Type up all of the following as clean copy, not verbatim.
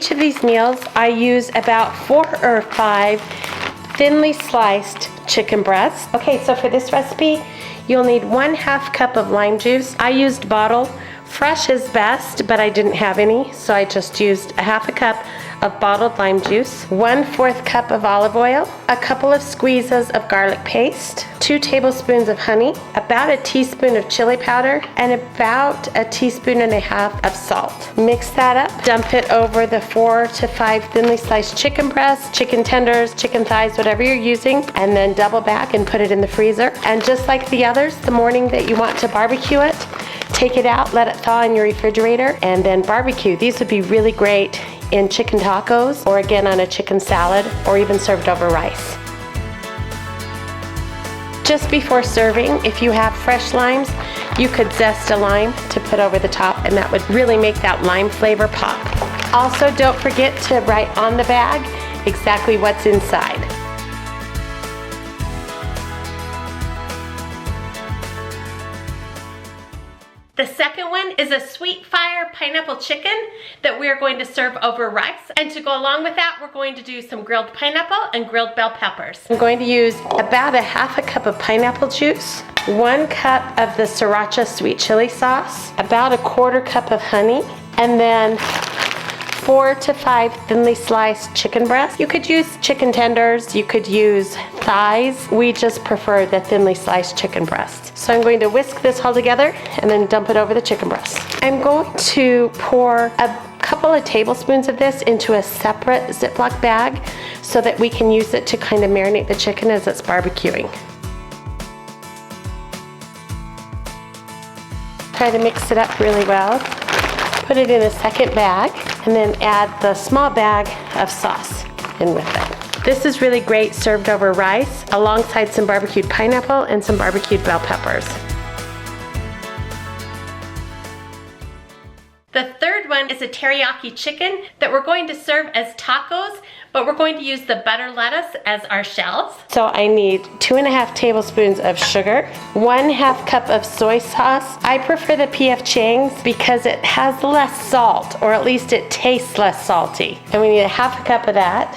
Each of these meals, I use about 4 or 5 thinly sliced chicken breasts. Okay, so for this recipe, you'll need 1/2 cup of lime juice. I used bottle. Fresh is best, but I didn't have any, so I just used 1/2 cup of bottled lime juice, 1/4 cup of olive oil, a couple of squeezes of garlic paste, 2 tablespoons of honey, about a teaspoon of chili powder, and about a teaspoon and a half of salt. Mix that up, dump it over the 4 to 5 thinly sliced chicken breasts, chicken tenders, chicken thighs, whatever you're using, and then double back and put it in the freezer. And just like the others, the morning that you want to barbecue it, take it out, let it thaw in your refrigerator, and then barbecue. These would be really great in chicken tacos, or again on a chicken salad, or even served over rice. Just before serving, if you have fresh limes, you could zest a lime to put over the top, and that would really make that lime flavor pop. Also, don't forget to write on the bag exactly what's inside. The second one is a sweet fire pineapple chicken that we are going to serve over rice. And to go along with that, we're going to do some grilled pineapple and grilled bell peppers. I'm going to use about 1/2 cup of pineapple juice, 1 cup of the sriracha sweet chili sauce, about 1/4 cup of honey, and then 4 to 5 thinly sliced chicken breasts. You could use chicken tenders, you could use thighs. We just prefer the thinly sliced chicken breasts. So I'm going to whisk this all together and then dump it over the chicken breasts. I'm going to pour a couple of tablespoons of this into a separate Ziploc bag so that we can use it to kind of marinate the chicken as it's barbecuing. Try to mix it up really well. Put it in a second bag, and then add the small bag of sauce in with it. This is really great served over rice alongside some barbecued pineapple and some barbecued bell peppers. The third one is a teriyaki chicken that we're going to serve as tacos, but we're going to use the butter lettuce as our shells. So I need 2.5 tablespoons of sugar, 1/2 cup of soy sauce. I prefer the P.F. Chang's because it has less salt, or at least it tastes less salty. And we need 1/2 cup of that,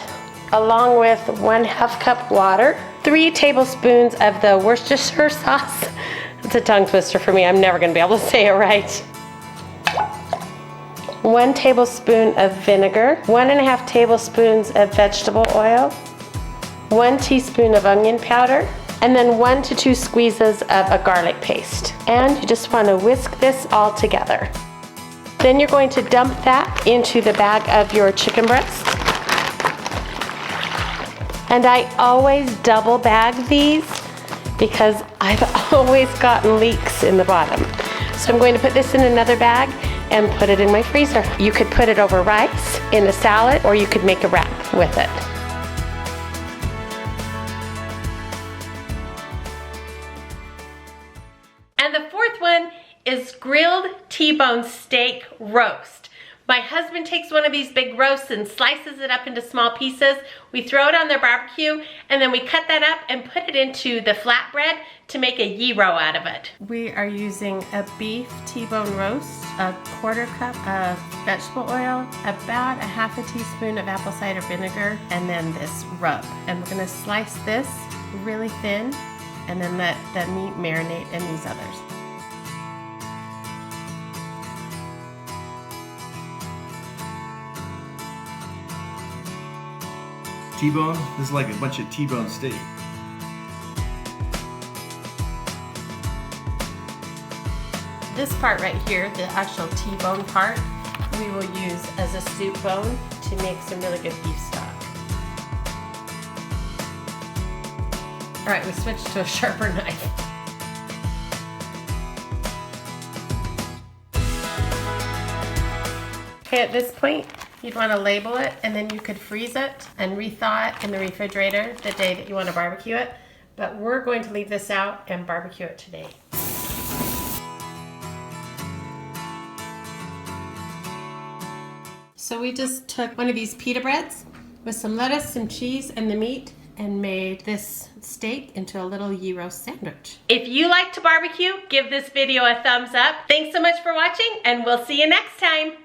along with 1/2 cup water, 3 tablespoons of the Worcestershire sauce. It's a tongue twister for me. I'm never gonna be able to say it right. 1 tablespoon of vinegar, 1.5 tablespoons of vegetable oil, 1 teaspoon of onion powder, and then 1 to 2 squeezes of a garlic paste. And you just want to whisk this all together. Then you're going to dump that into the bag of your chicken breast. And I always double bag these because I've always gotten leaks in the bottom. So I'm going to put this in another bag and put it in my freezer. You could put it over rice in a salad, or you could make a wrap with it. And the fourth one is grilled T-bone steak roast. My husband takes one of these big roasts and slices it up into small pieces. We throw it on their barbecue, and then we cut that up and put it into the flatbread to make a gyro out of it. We are using a beef T-bone roast, 1/4 cup of vegetable oil, about 1/2 teaspoon of apple cider vinegar, and then this rub. And we're gonna slice this really thin and then let the meat marinate in these others. T-bone? This is like a bunch of T-bone steak. This part right here, the actual T-bone part, we will use as a soup bone to make some really good beef stock. All right, we switched to a sharper knife. Okay, at this point, you'd want to label it, and then you could freeze it and re-thaw it in the refrigerator the day that you want to barbecue it. But we're going to leave this out and barbecue it today. So we just took one of these pita breads with some lettuce, some cheese, and the meat, and made this steak into a little gyro sandwich. If you like to barbecue, give this video a thumbs up. Thanks so much for watching, and we'll see you next time.